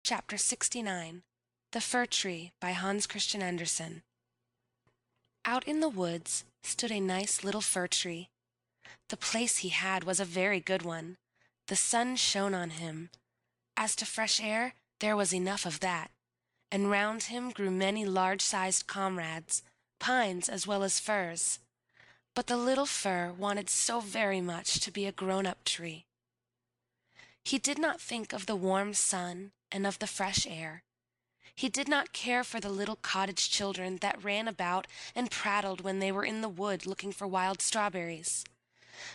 Chapter 69 The Fir Tree by Hans Christian Andersen. Out in the woods stood a nice little fir tree. The place he had was a very good one. The sun shone on him. As to fresh air, there was enough of that, and round him grew many large-sized comrades, pines as well as firs. But the little fir wanted so very much to be a grown-up tree. He did not think of the warm sun and of the fresh air. He did not care for the little cottage children that ran about and prattled when they were in the wood looking for wild strawberries.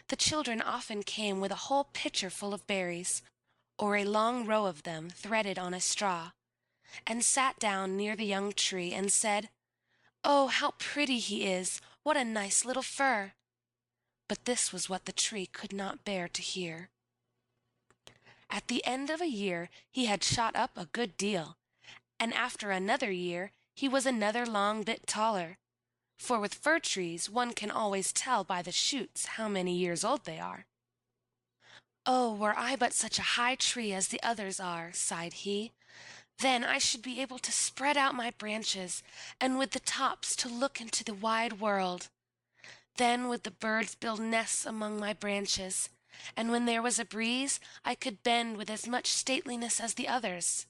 The children often came with a whole pitcher full of berries, or a long row of them threaded on a straw, and sat down near the young tree and said, "Oh, how pretty he is! What a nice little fir!" But this was what the tree could not bear to hear. At the end of a year he had shot up a good deal, and after another year he was another long bit taller, for with fir trees one can always tell by the shoots how many years old they are. "Oh, were I but such a high tree as the others are," sighed he, "then I should be able to spread out my branches, and with the tops to look into the wide world. Then would the birds build nests among my branches, and when there was a breeze I could bend with as much stateliness as the others."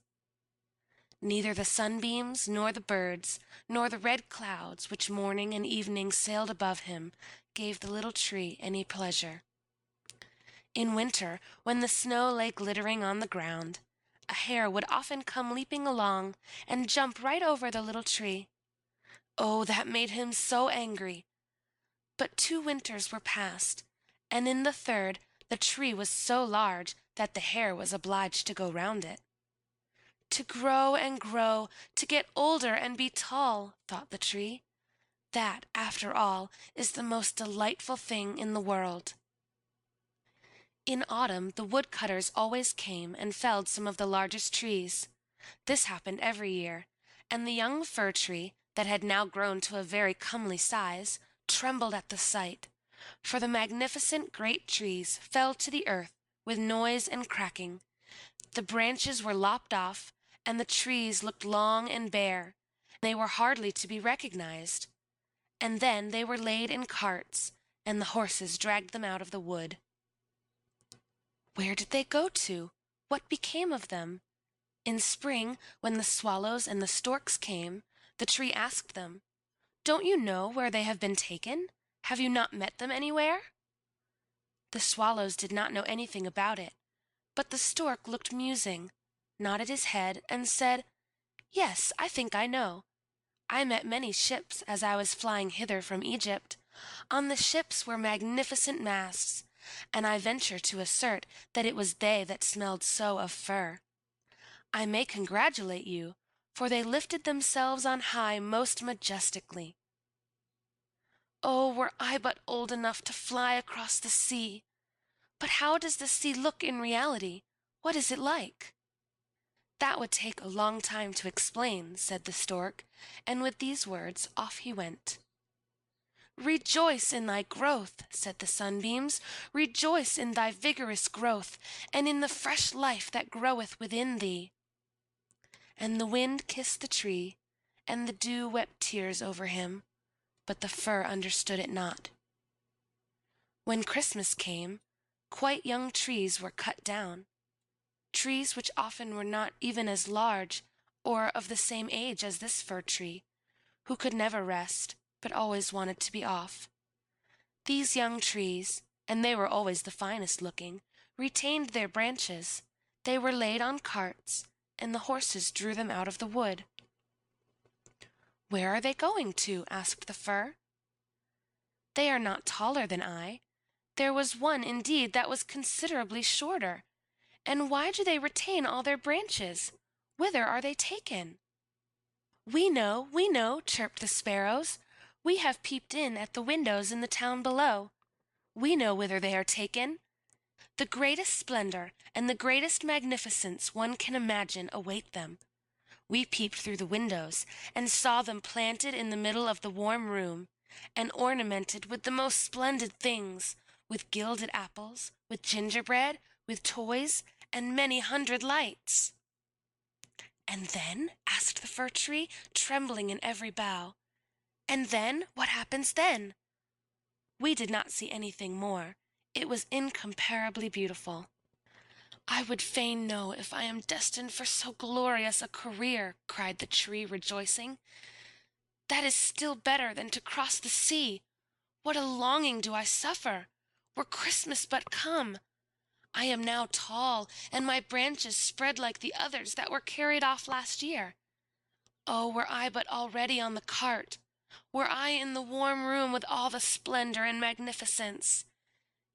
Neither the sunbeams, nor the birds, nor the red clouds which morning and evening sailed above him gave the little tree any pleasure. In winter, when the snow lay glittering on the ground, a hare would often come leaping along and jump right over the little tree. Oh, that made him so angry! But 2 winters were past, and in the third the tree was so large that the hare was obliged to go round it. "To grow and grow, to get older and be tall," thought the tree. "That, after all, is the most delightful thing in the world." In autumn the woodcutters always came and felled some of the largest trees. This happened every year, and the young fir tree, that had now grown to a very comely size, trembled at the sight, for the magnificent great trees fell to the earth with noise and cracking. The branches were lopped off, and the trees looked long and bare. They were hardly to be recognized. And then they were laid in carts, and the horses dragged them out of the wood. Where did they go to? What became of them? In spring, when the swallows and the storks came, the tree asked them, "Don't you know where they have been taken? Have you not met them anywhere?" The swallows did not know anything about it, but the stork looked musing, nodded his head, and said, "Yes, I think I know. I met many ships as I was flying hither from Egypt. On the ships were magnificent masts, and I venture to assert that it was they that smelled so of fir. I may congratulate you, for they lifted themselves on high most majestically. Oh, were I but old enough to fly across the sea! But how does the sea look in reality? What is it like?" "That would take a long time to explain," said the stork, and with these words off he went. "Rejoice in thy growth," said the sunbeams. "Rejoice in thy vigorous growth, and in the fresh life that groweth within thee." And the wind kissed the tree, and the dew wept tears over him, but the fir understood it not. When Christmas came, quite young trees were cut down, trees which often were not even as large or of the same age as this fir tree, who could never rest, but always wanted to be off. These young trees, and they were always the finest looking, retained their branches. They were laid on carts, and the horses drew them out of the wood. "Where are they going to?" asked the fir. "They are not taller than I. There was one, indeed, that was considerably shorter. And why do they retain all their branches? Whither are they taken?" We know," chirped the sparrows. "We have peeped in at the windows in the town below. We know whither they are taken. The greatest splendor and the greatest magnificence one can imagine await them. We peeped through the windows, and saw them planted in the middle of the warm room, and ornamented with the most splendid things, with gilded apples, with gingerbread, with toys, and many hundred lights." "And then?" asked the fir tree, trembling in every bough. "And then? What happens then?" We did not see anything more. It was incomparably beautiful. "I would fain know if I am destined for so glorious a career," cried the tree, rejoicing. "That is still better than to cross the sea. What a longing do I suffer! Were Christmas but come! I am now tall, and my branches spread like the others that were carried off last year. Oh, were I but already on the cart! Were I in the warm room with all the splendor and magnificence!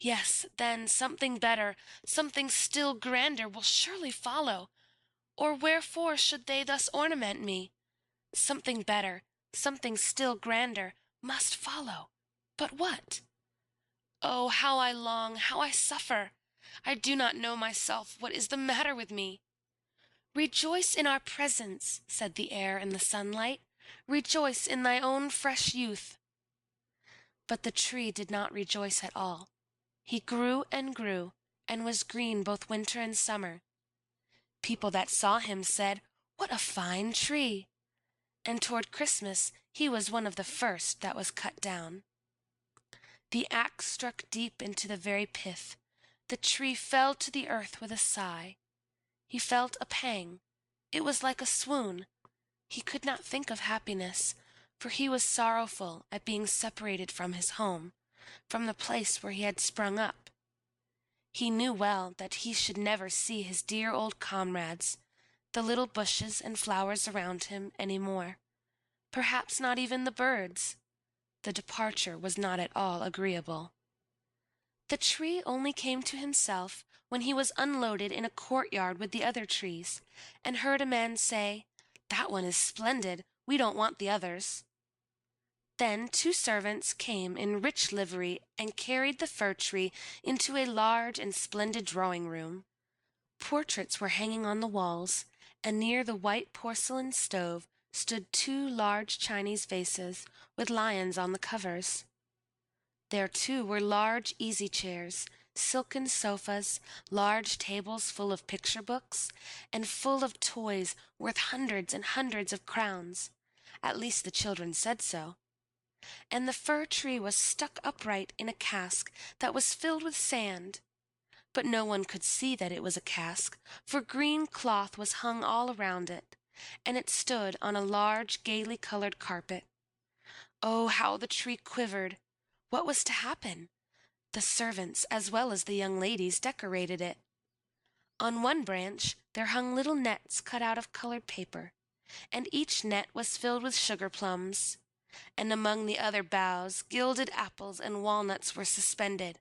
Yes, then something better, something still grander will surely follow. Or wherefore should they thus ornament me? Something better, something still grander, must follow. But what? Oh, how I long, how I suffer! I do not know myself what is the matter with me. "Rejoice in our presence," said the air and the sunlight. "Rejoice in thy own fresh youth." But the tree did not rejoice at all. He grew, and was green both winter and summer. People that saw him said, "What a fine tree!" And toward Christmas he was one of the first that was cut down. The axe struck deep into the very pith. The tree fell to the earth with a sigh. He felt a pang. It was like a swoon. He could not think of happiness, for he was sorrowful at being separated from his home, from the place where he had sprung up. He knew well that he should never see his dear old comrades, the little bushes and flowers around him, any more. Perhaps not even the birds. The departure was not at all agreeable. The tree only came to himself when he was unloaded in a courtyard with the other trees, and heard a man say, "That one is splendid. We don't want the others." Then 2 servants came in rich livery and carried the fir tree into a large and splendid drawing-room. Portraits were hanging on the walls, and near the white porcelain stove stood 2 large Chinese vases with lions on the covers. There, too, were large easy-chairs, silken sofas, large tables full of picture books, and full of toys worth hundreds and hundreds of crowns. At least the children said so. And the fir tree was stuck upright in a cask that was filled with sand. But no one could see that it was a cask, for green cloth was hung all around it, and it stood on a large, gaily colored carpet. Oh, how the tree quivered! What was to happen? The servants, as well as the young ladies, decorated it. On one branch there hung little nets cut out of colored paper, and each net was filled with sugar plums. And among the other boughs gilded apples and walnuts were suspended,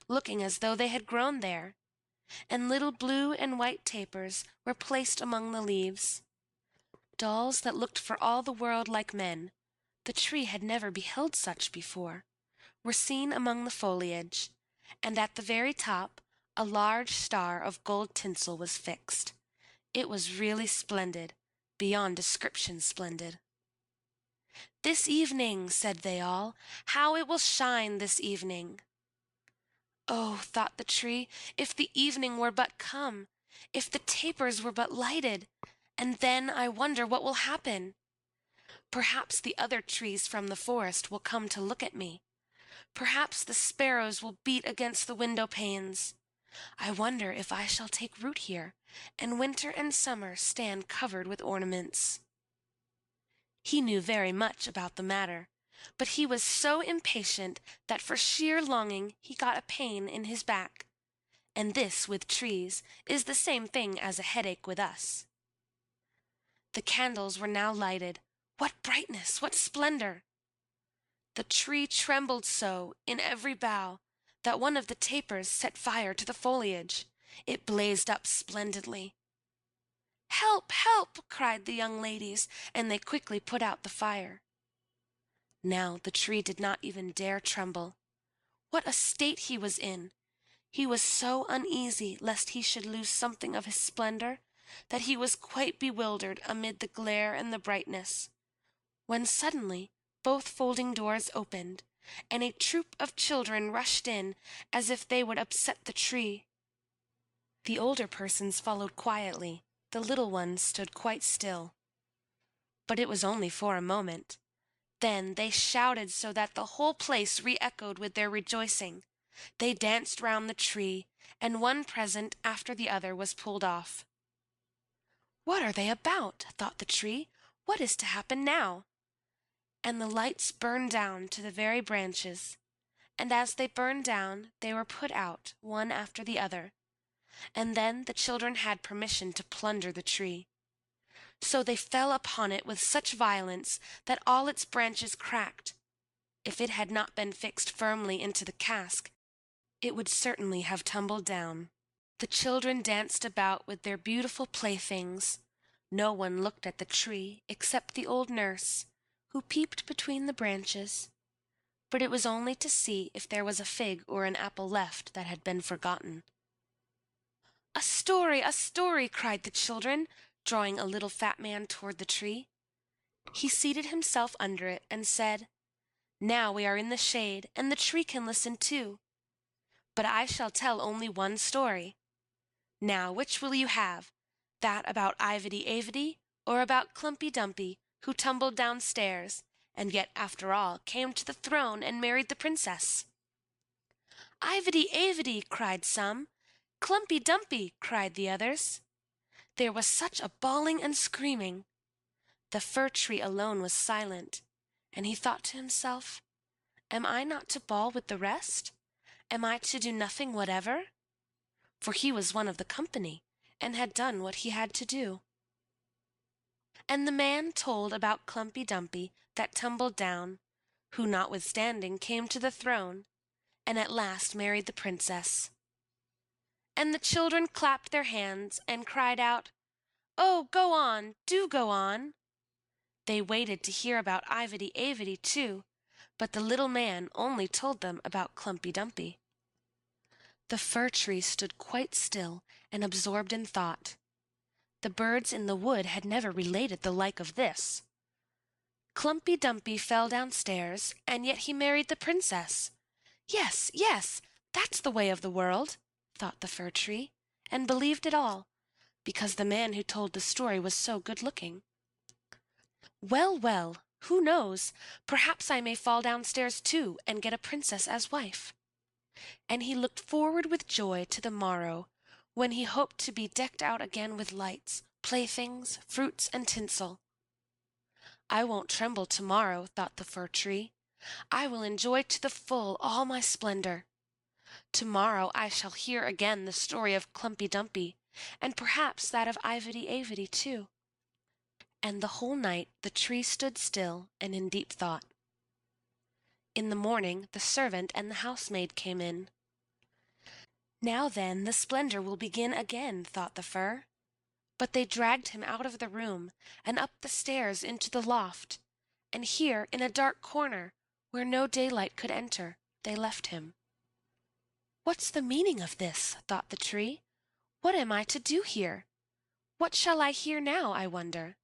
looking as though they had grown there, and little blue and white tapers were placed among the leaves. Dolls that looked for all the world like men, the tree had never beheld such before, were seen among the foliage, and at the very top a large star of gold tinsel was fixed. It was really splendid, beyond description splendid. "This evening," said they all, "how it will shine this evening!" Oh, thought the tree, if the evening were but come, if the tapers were but lighted, and then I wonder what will happen. Perhaps the other trees from the forest will come to look at me. Perhaps the sparrows will beat against the window panes. I wonder if I shall take root here, and winter and summer stand covered with ornaments. He knew very much about the matter, but he was so impatient that for sheer longing he got a pain in his back, and this with trees is the same thing as a headache with us. The candles were now lighted. What brightness! What splendor! The tree trembled so in every bough that one of the tapers set fire to the foliage. It blazed up splendidly. "Help! Help!" cried the young ladies, and they quickly put out the fire. Now the tree did not even dare tremble. What a state he was in! He was so uneasy lest he should lose something of his splendor that he was quite bewildered amid the glare and the brightness, when suddenly both folding doors opened, and a troop of children rushed in as if they would upset the tree. The older persons followed quietly, the little ones stood quite still. But it was only for a moment. Then they shouted so that the whole place re-echoed with their rejoicing. They danced round the tree, and one present after the other was pulled off. "What are they about?" thought the tree. "What is to happen now?" And the lights burned down to the very branches, and as they burned down they were put out one after the other, and then the children had permission to plunder the tree. So they fell upon it with such violence that all its branches cracked. If it had not been fixed firmly into the cask, it would certainly have tumbled down. The children danced about with their beautiful playthings. No one looked at the tree except the old nurse, who peeped between the branches, but it was only to see if there was a fig or an apple left that had been forgotten. "A story! A story!" cried the children, drawing a little fat man toward the tree. He seated himself under it and said, "Now we are in the shade, and the tree can listen too. But I shall tell only one story. Now, which will you have? That about Ivedy-Avedy, or about Klumpy-Dumpy, who tumbled downstairs, and yet, after all, came to the throne and married the princess?" "Ivedy-Avedy!" cried some. "Klumpy-Dumpy!" cried the others. There was such a bawling and screaming. The fir tree alone was silent, and he thought to himself, "Am I not to bawl with the rest? Am I to do nothing whatever?" For he was one of the company, and had done what he had to do. And the man told about Klumpy-Dumpy that tumbled down, who notwithstanding came to the throne, and at last married the princess. And the children clapped their hands and cried out, "Oh, go on, do go on!" They waited to hear about Ivedy-Avedy too, but the little man only told them about Klumpy-Dumpy. The fir tree stood quite still and absorbed in thought. The birds in the wood had never related the like of this. Klumpy-Dumpy fell downstairs, and yet he married the princess. Yes, yes, that's the way of the world, thought the fir tree, and believed it all, because the man who told the story was so good-looking. Well, well, who knows? Perhaps I may fall downstairs too, and get a princess as wife. And he looked forward with joy to the morrow, when he hoped to be decked out again with lights, playthings, fruits, and tinsel. "I won't tremble tomorrow," thought the fir tree. "I will enjoy to the full all my splendor. Tomorrow I shall hear again the story of Klumpy-Dumpy, and perhaps that of Ivedy-Avedy too." And the whole night the tree stood still and in deep thought. In the morning the servant and the housemaid came in. "Now then, the splendor will begin again," thought the fir. But they dragged him out of the room, and up the stairs into the loft, and here, in a dark corner, where no daylight could enter, they left him. "What's the meaning of this?" thought the tree. "What am I to do here? What shall I hear now, I wonder?"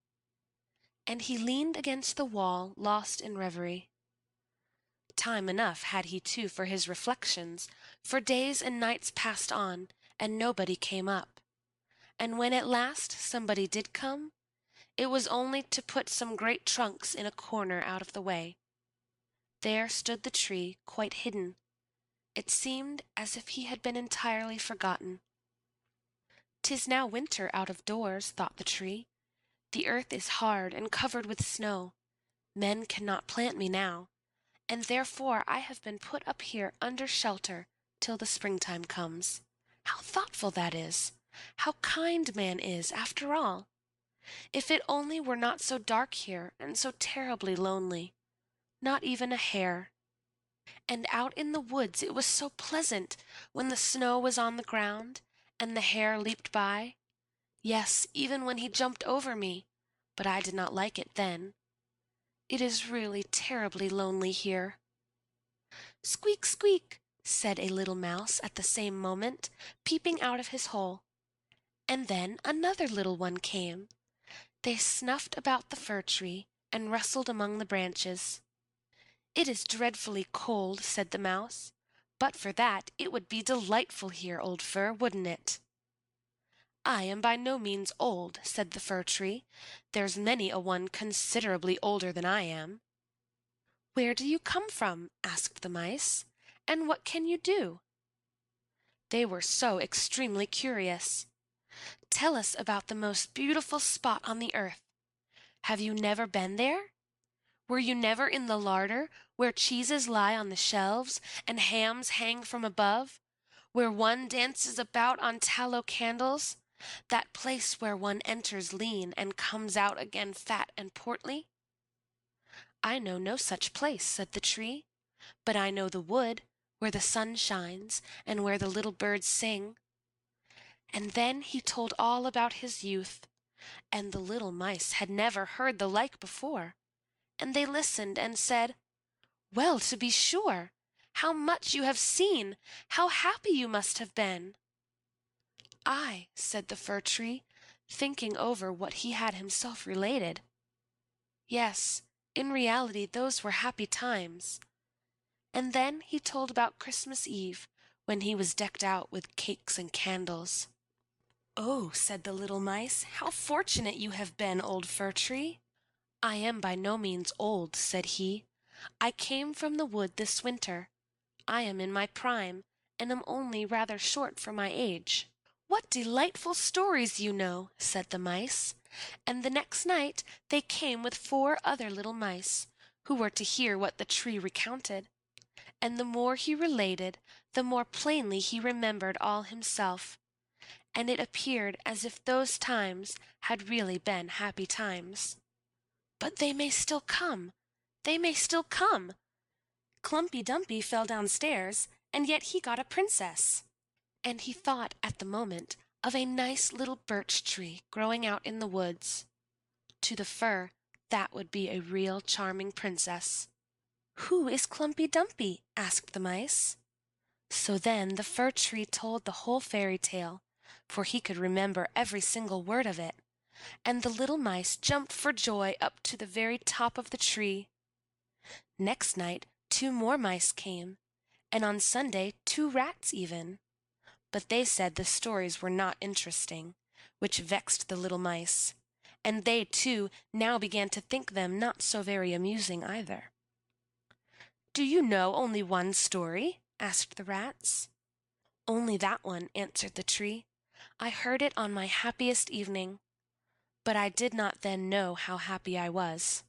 And he leaned against the wall, lost in reverie. Time enough had he too for his reflections, for days and nights passed on, and nobody came up. And when at last somebody did come, it was only to put some great trunks in a corner out of the way. There stood the tree, quite hidden. It seemed as if he had been entirely forgotten. "'Tis now winter out of doors," thought the tree. "The earth is hard and covered with snow. Men cannot plant me now, and therefore I have been put up here under shelter till the springtime comes. How thoughtful that is! How kind man is, after all! If it only were not so dark here, and so terribly lonely. Not even a hare. And out in the woods it was so pleasant when the snow was on the ground, and the hare leaped by. Yes, even when he jumped over me, but I did not like it then. It is really terribly lonely here." "Squeak, squeak," said a little mouse at the same moment, peeping out of his hole. And then another little one came. They snuffed about the fir tree, and rustled among the branches. "It is dreadfully cold," said the mouse. "But for that, it would be delightful here, old fir, wouldn't it?" "I am by no means old," said the Fir Tree. "There's many a one considerably older than I am." "Where do you come from?" asked the mice, "and what can you do?" They were so extremely curious. "Tell us about the most beautiful spot on the earth. Have you never been there? Were you never in the larder, where cheeses lie on the shelves, and hams hang from above, where one dances about on tallow candles, that place where one enters lean and comes out again fat and portly?" "I know no such place," said the tree, "but I know the wood, where the sun shines, and where the little birds sing." And then he told all about his youth, and the little mice had never heard the like before, and they listened and said, "Well, to be sure! How much you have seen! How happy you must have been!" "Ay," said the Fir Tree, thinking over what he had himself related. "Yes, in reality those were happy times." And then he told about Christmas Eve, when he was decked out with cakes and candles. "Oh," said the little mice, "how fortunate you have been, old Fir Tree." "I am by no means old," said he. "I came from the wood this winter. I am in my prime, and am only rather short for my age." "What delightful stories you know!" said the mice. And the next night they came with 4 other little mice, who were to hear what the tree recounted. And the more he related, the more plainly he remembered all himself, and it appeared as if those times had really been happy times. "But they may still come! They may still come! Klumpy Dumpy fell downstairs, and yet he got a princess." And he thought at the moment of a nice little birch tree growing out in the woods. To the fir, that would be a real charming princess. "Who is Klumpy Dumpy?" asked the mice. So then the Fir Tree told the whole fairy tale, for he could remember every single word of it, and the little mice jumped for joy up to the very top of the tree. Next night 2 more mice came, and on Sunday 2 rats even. But they said the stories were not interesting, which vexed the little mice, and they too now began to think them not so very amusing either. "Do you know only one story?" asked the rats. "Only that one," answered the tree. "I heard it on my happiest evening, but I did not then know how happy I was."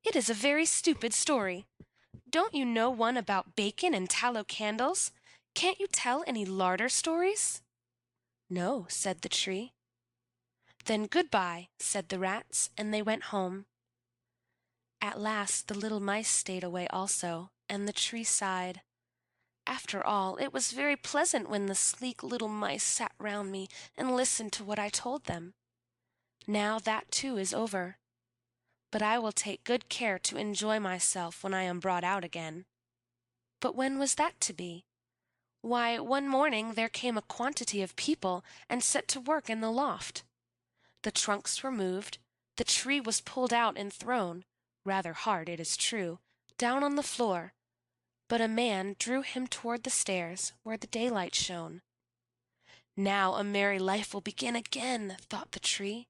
"It is a very stupid story. Don't you know one about bacon and tallow candles? Can't you tell any larder stories?" "No," said the tree. "Then good-bye," said the rats, and they went home. At last the little mice stayed away also, and the tree sighed. "After all, it was very pleasant when the sleek little mice sat round me and listened to what I told them. Now that too is over. But I will take good care to enjoy myself when I am brought out again." "But when was that to be?" "Why, one morning there came a quantity of people and set to work in the loft. The trunks were moved, the tree was pulled out and thrown, rather hard it is true, down on the floor, but a man drew him toward the stairs, where the daylight shone. Now a merry life will begin again, thought the tree.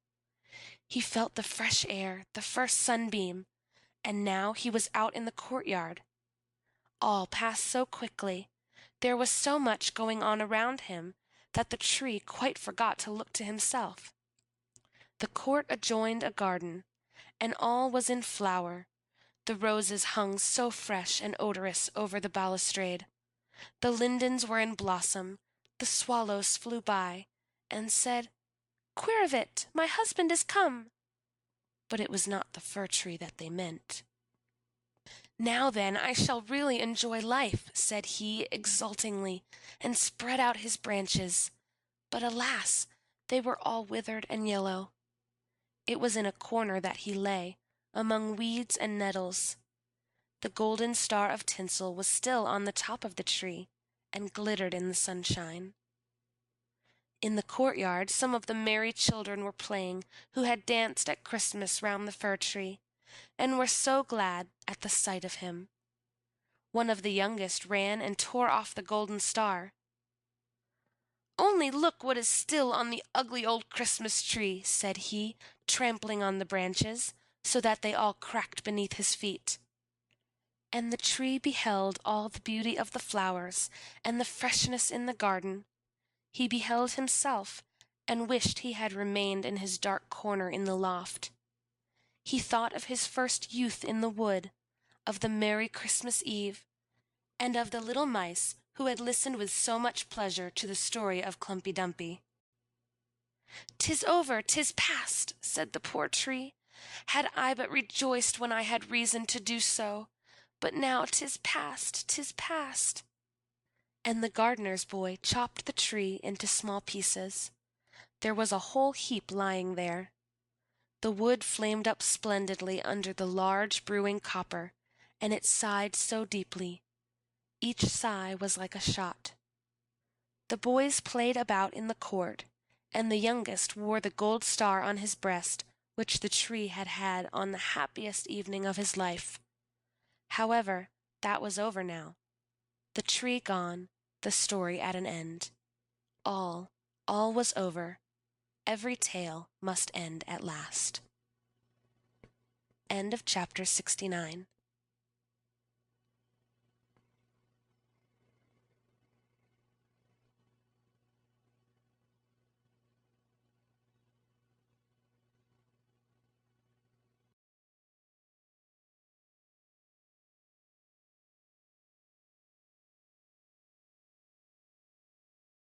He felt the fresh air, the first sunbeam, and now he was out in the courtyard. All passed so quickly, there was so much going on around him, that the tree quite forgot to look to himself. The court adjoined a garden, and all was in flower. The roses hung so fresh and odorous over the balustrade. The lindens were in blossom. The swallows flew by, and said, "Quirrivit, my husband is come." But it was not the Fir Tree that they meant. "Now then, I shall really enjoy life," said he exultingly, and spread out his branches. But alas, they were all withered and yellow. It was in a corner that he lay, among weeds and nettles. The golden star of tinsel was still on the top of the tree, and glittered in the sunshine. In the courtyard some of the merry children were playing, who had danced at Christmas round the Fir Tree, and were so glad at the sight of him. One of the youngest ran and tore off the golden star. "Only look what is still on the ugly old Christmas tree," said he, trampling on the branches, so that they all cracked beneath his feet. And the tree beheld all the beauty of the flowers and the freshness in the garden. He beheld himself, and wished he had remained in his dark corner in the loft. He thought of his first youth in the wood, of the merry Christmas Eve, and of the little mice who had listened with so much pleasure to the story of Klumpy Dumpy. "'Tis over, 'tis past," said the poor tree. "Had I but rejoiced when I had reason to do so! But now 'tis past, 'tis past." And the gardener's boy chopped the tree into small pieces. There was a whole heap lying there. The wood flamed up splendidly under the large brewing copper, and it sighed so deeply. Each sigh was like a shot. The boys played about in the court, and the youngest wore the gold star on his breast, which the tree had had on the happiest evening of his life. However, that was over now. The tree gone, the story at an end. All was over. Every tale must end at last. End of chapter 69.